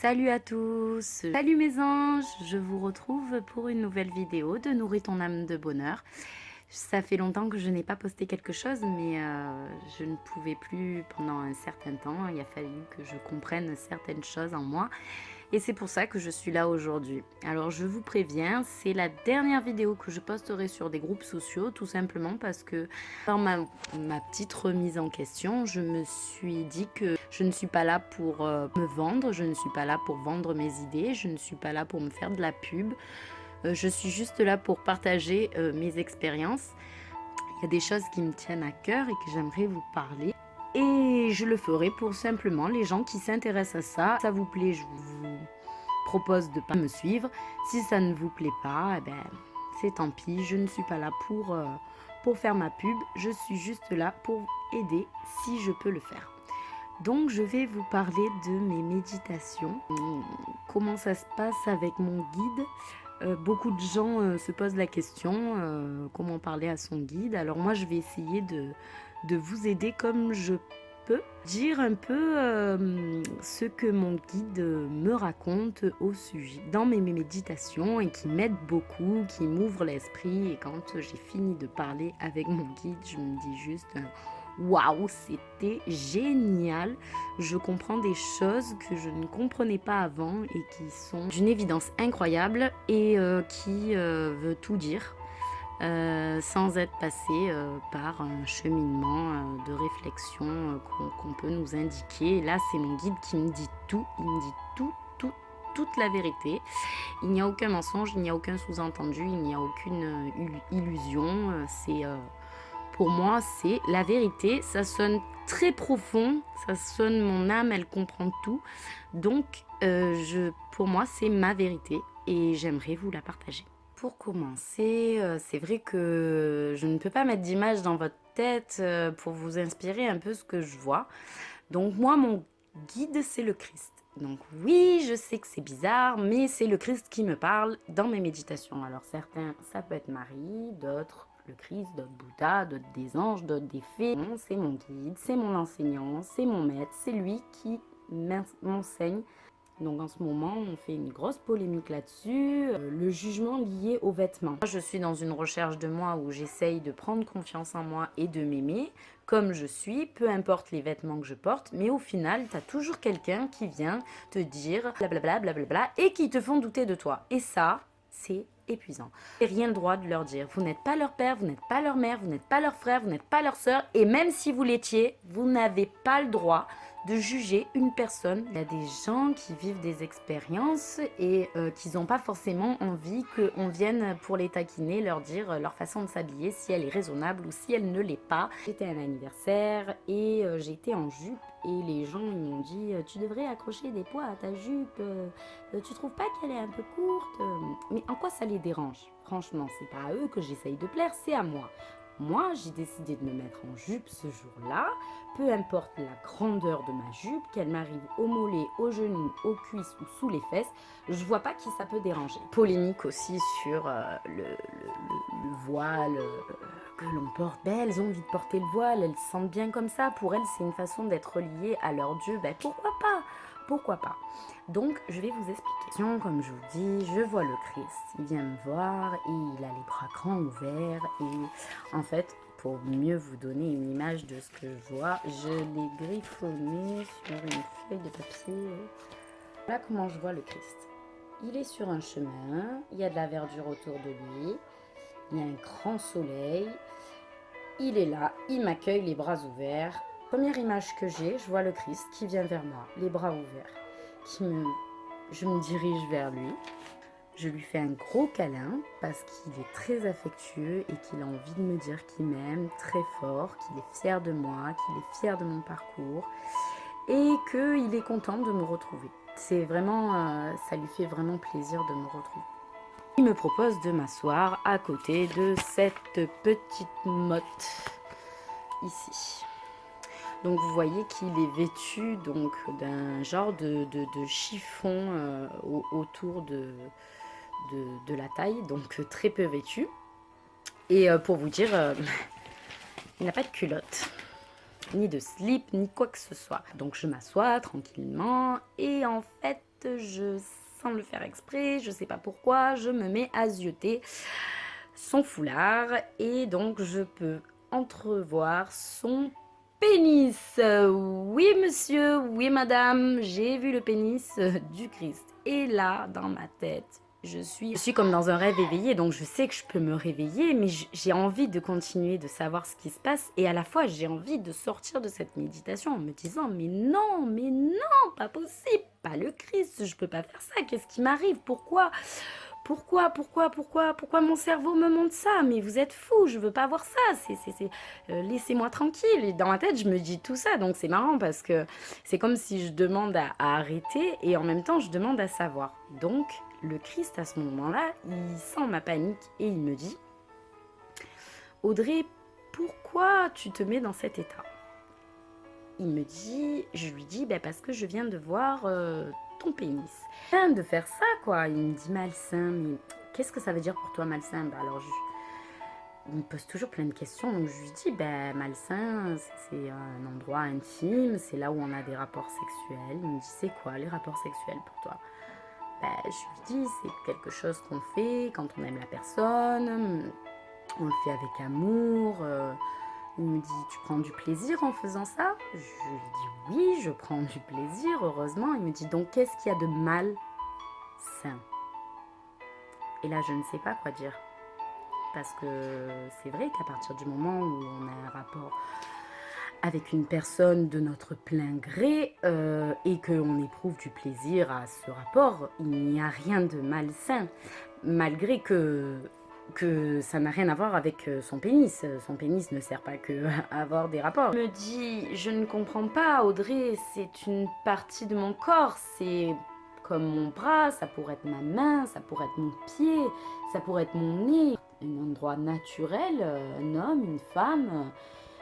Salut à tous, salut mes anges, je vous retrouve pour une nouvelle vidéo de Nourrir ton âme de bonheur. Ça fait longtemps que je n'ai pas posté quelque chose, mais je ne pouvais plus pendant un certain temps. Il a fallu que je comprenne certaines choses en moi. Et c'est pour ça que je suis là aujourd'hui. Alors je vous préviens, c'est la dernière vidéo que je posterai sur des groupes sociaux, tout simplement parce que dans ma petite remise en question, je me suis dit que je ne suis pas là pour me vendre, je ne suis pas là pour vendre mes idées, je ne suis pas là pour me faire de la pub. Je suis juste là pour partager mes expériences. Il y a des choses qui me tiennent à cœur et que j'aimerais vous parler. Et je le ferai pour simplement les gens qui s'intéressent à ça. Si ça vous plaît, je vous propose de ne pas me suivre. Si ça ne vous plaît pas, eh ben, c'est tant pis. Je ne suis pas là pour faire ma pub. Je suis juste là pour aider si je peux le faire. Donc je vais vous parler de mes méditations. Comment ça se passe avec mon guide. Beaucoup de gens se posent la question, comment parler à son guide. Alors moi, je vais essayer de vous aider comme je peux, dire un peu ce que mon guide me raconte au sujet dans mes méditations et qui m'aide beaucoup, qui m'ouvre l'esprit. Et quand j'ai fini de parler avec mon guide, je me dis juste waouh, c'était génial. Je comprends des choses que je ne comprenais pas avant et qui sont d'une évidence incroyable et qui veut tout dire sans être passé par un cheminement de réflexion qu'on peut nous indiquer. Et là, c'est mon guide qui me dit tout. Il me dit toute la vérité. Il n'y a aucun mensonge, il n'y a aucun sous-entendu, il n'y a aucune illusion. Pour moi, c'est la vérité. Ça sonne très profond, ça sonne mon âme, elle comprend tout. Donc, pour moi, c'est ma vérité et j'aimerais vous la partager. Pour commencer, c'est vrai que je ne peux pas mettre d'image dans votre tête pour vous inspirer un peu ce que je vois. Donc moi, mon guide, c'est le Christ. Donc oui, je sais que c'est bizarre, mais c'est le Christ qui me parle dans mes méditations. Alors certains, ça peut être Marie, d'autres le Christ, d'autres Bouddha, d'autres des anges, d'autres des fées. Non, c'est mon guide, c'est mon enseignant, c'est mon maître, c'est lui qui m'enseigne. Donc en ce moment, on fait une grosse polémique là-dessus, le jugement lié aux vêtements. Je suis dans une recherche de moi où j'essaye de prendre confiance en moi et de m'aimer comme je suis, peu importe les vêtements que je porte, mais au final, tu as toujours quelqu'un qui vient te dire blablabla, blablabla, et qui te font douter de toi. Et ça, c'est épuisant. Vous n'avez rien le droit de leur dire. Vous n'êtes pas leur père, vous n'êtes pas leur mère, vous n'êtes pas leur frère, vous n'êtes pas leur sœur, et même si vous l'étiez, vous n'avez pas le droit de juger une personne. Il y a des gens qui vivent des expériences et qui n'ont pas forcément envie qu'on vienne pour les taquiner, leur dire leur façon de s'habiller, si elle est raisonnable ou si elle ne l'est pas. J'étais à un anniversaire et j'étais en jupe et les gens ils m'ont dit tu devrais accrocher des pois à ta jupe, tu trouves pas qu'elle est un peu courte? Mais en quoi ça les dérange? Franchement, c'est pas à eux que j'essaye de plaire, c'est à moi. Moi, j'ai décidé de me mettre en jupe ce jour-là, peu importe la grandeur de ma jupe, qu'elle m'arrive au mollet, aux genoux, aux cuisses ou sous les fesses, je vois pas qui ça peut déranger. Polémique aussi sur le voile que l'on porte. Ben, elles ont envie de porter le voile, elles se sentent bien comme ça. Pour elles, c'est une façon d'être liées à leur Dieu. Ben, pourquoi pas? Pourquoi pas? Donc, je vais vous expliquer. Comme je vous dis, je vois le Christ. Il vient me voir et il a les bras grands ouverts. Et en fait, pour mieux vous donner une image de ce que je vois, je l'ai griffonné sur une feuille de papier. Voilà comment je vois le Christ. Il est sur un chemin, il y a de la verdure autour de lui, il y a un grand soleil. Il est là, il m'accueille les bras ouverts. Première image que j'ai, je vois le Christ qui vient vers moi, les bras ouverts. Je me dirige vers lui. Je lui fais un gros câlin parce qu'il est très affectueux et qu'il a envie de me dire qu'il m'aime très fort, qu'il est fier de moi, qu'il est fier de mon parcours et qu'il est content de me retrouver. C'est vraiment, ça lui fait vraiment plaisir de me retrouver. Il me propose de m'asseoir à côté de cette petite motte ici. Donc vous voyez qu'il est vêtu donc d'un genre de chiffon autour de la taille, donc très peu vêtu. Et pour vous dire, il n'a pas de culotte, ni de slip, ni quoi que ce soit. Donc je m'assois tranquillement et en fait, sans le faire exprès, je sais pas pourquoi, je me mets à zioter son foulard et donc je peux entrevoir son pénis. Oui monsieur, oui madame, j'ai vu le pénis du Christ. Et là, dans ma tête, je suis comme dans un rêve éveillé, donc je sais que je peux me réveiller, mais j'ai envie de continuer de savoir ce qui se passe, et à la fois j'ai envie de sortir de cette méditation en me disant mais non, pas possible, pas le Christ, je peux pas faire ça, qu'est-ce qui m'arrive, pourquoi mon cerveau me montre ça? Mais vous êtes fous, je veux pas voir ça, laissez-moi tranquille. Et dans ma tête, je me dis tout ça, donc c'est marrant parce que c'est comme si je demande à arrêter et en même temps, je demande à savoir. Donc, le Christ, à ce moment-là, il sent ma panique et il me dit « Audrey, pourquoi tu te mets dans cet état ?» Je lui dis « Parce que je viens de voir... ton pénis. » De faire ça quoi, il me dit malsain, mais qu'est-ce que ça veut dire pour toi malsain? Alors il me pose toujours plein de questions, donc je lui dis malsain c'est un endroit intime, c'est là où on a des rapports sexuels. Il me dit c'est quoi les rapports sexuels pour toi? Je lui dis c'est quelque chose qu'on fait quand on aime la personne, on le fait avec amour. Il me dit, tu prends du plaisir en faisant ça? Je lui dis, oui, je prends du plaisir, heureusement. Il me dit, donc qu'est-ce qu'il y a de malsain? Et là, je ne sais pas quoi dire. Parce que c'est vrai qu'à partir du moment où on a un rapport avec une personne de notre plein gré et qu'on éprouve du plaisir à ce rapport, il n'y a rien de malsain. Malgré que ça n'a rien à voir avec son pénis. Son pénis ne sert pas que à avoir des rapports. Il me dit, je ne comprends pas Audrey, c'est une partie de mon corps, c'est comme mon bras, ça pourrait être ma main, ça pourrait être mon pied, ça pourrait être mon nez. Un endroit naturel, un homme, une femme,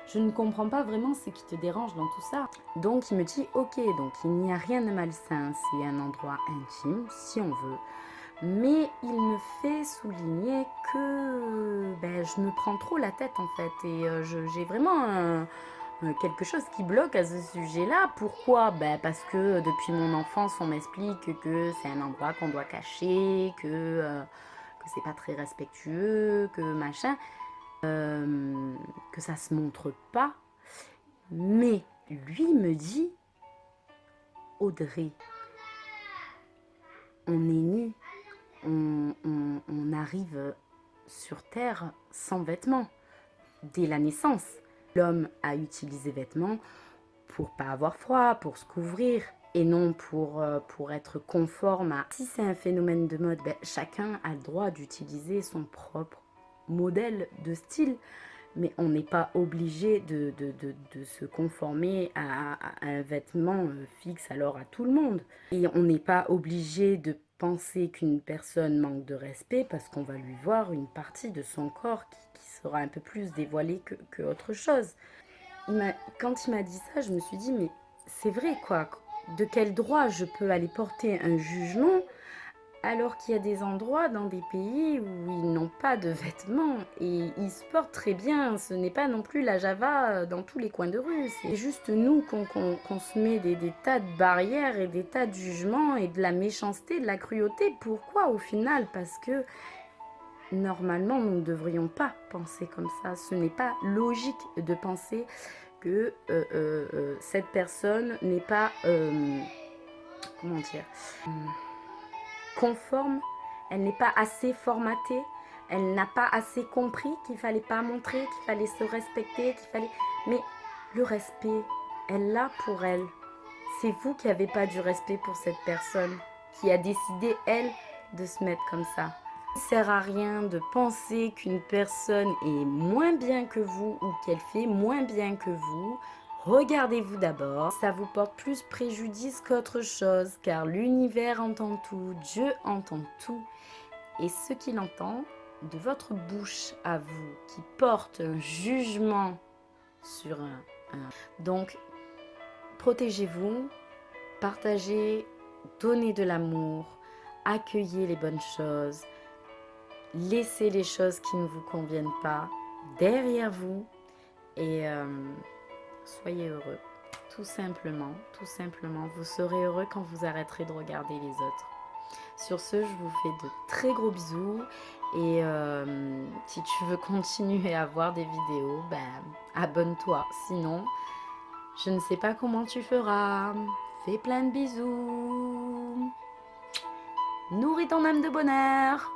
je ne comprends pas vraiment ce qui te dérange dans tout ça. Donc il me dit, ok, donc il n'y a rien de malsain, c'est un endroit intime, si on veut. Mais il me fait souligner que je me prends trop la tête en fait et j'ai vraiment quelque chose qui bloque à ce sujet-là. Pourquoi? Parce que depuis mon enfance on m'explique que c'est un endroit qu'on doit cacher, que c'est pas très respectueux, que machin, que ça se montre pas. Mais lui me dit, Audrey, on est nus. On arrive sur Terre sans vêtements, dès la naissance. L'homme a utilisé vêtements pour pas avoir froid, pour se couvrir, et non pour être conforme à... Si c'est un phénomène de mode, chacun a le droit d'utiliser son propre modèle de style, mais on n'est pas obligé de se conformer à un vêtement fixe alors à tout le monde. Et on n'est pas obligé de penser qu'une personne manque de respect parce qu'on va lui voir une partie de son corps qui sera un peu plus dévoilée que autre chose. Quand il m'a dit ça, je me suis dit, mais c'est vrai quoi, de quel droit je peux aller porter un jugement alors qu'il y a des endroits dans des pays où ils n'ont pas de vêtements et ils se portent très bien. Ce n'est pas non plus la Java dans tous les coins de rue. C'est juste nous qu'on se met des tas de barrières et des tas de jugements et de la méchanceté, de la cruauté. Pourquoi au final? Parce que normalement, nous ne devrions pas penser comme ça. Ce n'est pas logique de penser que cette personne n'est pas... comment dire conforme, elle n'est pas assez formatée, elle n'a pas assez compris qu'il fallait pas montrer, qu'il fallait se respecter, qu'il fallait... Mais le respect, elle l'a pour elle. C'est vous qui n'avez pas du respect pour cette personne qui a décidé, elle, de se mettre comme ça. Il ne sert à rien de penser qu'une personne est moins bien que vous ou qu'elle fait moins bien que vous. Regardez-vous d'abord, ça vous porte plus préjudice qu'autre chose, car l'univers entend tout, Dieu entend tout. Et ce qu'il entend de votre bouche à vous, qui porte un jugement sur Donc, protégez-vous, partagez, donnez de l'amour, accueillez les bonnes choses, laissez les choses qui ne vous conviennent pas derrière vous et... soyez heureux, tout simplement, tout simplement. Vous serez heureux quand vous arrêterez de regarder les autres. Sur ce, je vous fais de très gros bisous et si tu veux continuer à voir des vidéos, ben, abonne-toi. Sinon, je ne sais pas comment tu feras. Fais plein de bisous. Nourris ton âme de bonheur.